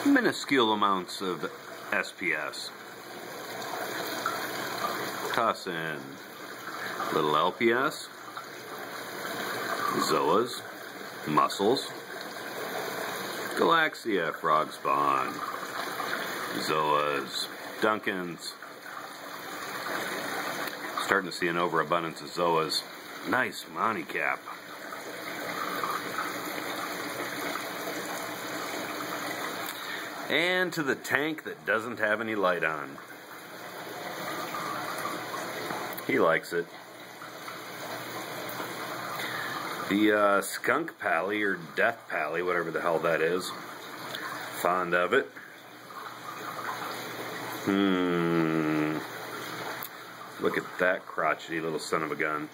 minuscule amounts of SPS. Toss in little LPS, Zoas, Mussels, Galaxia, Frog Spawn, Zoas, Dunkins. Starting to see an overabundance of Zoas. Nice Monty Cap. And to the tank that doesn't have any light on. He likes it. The Skunk Pally, or Death Pally, whatever the hell that is. Fond of it. Look at that crotchety little son of a gun.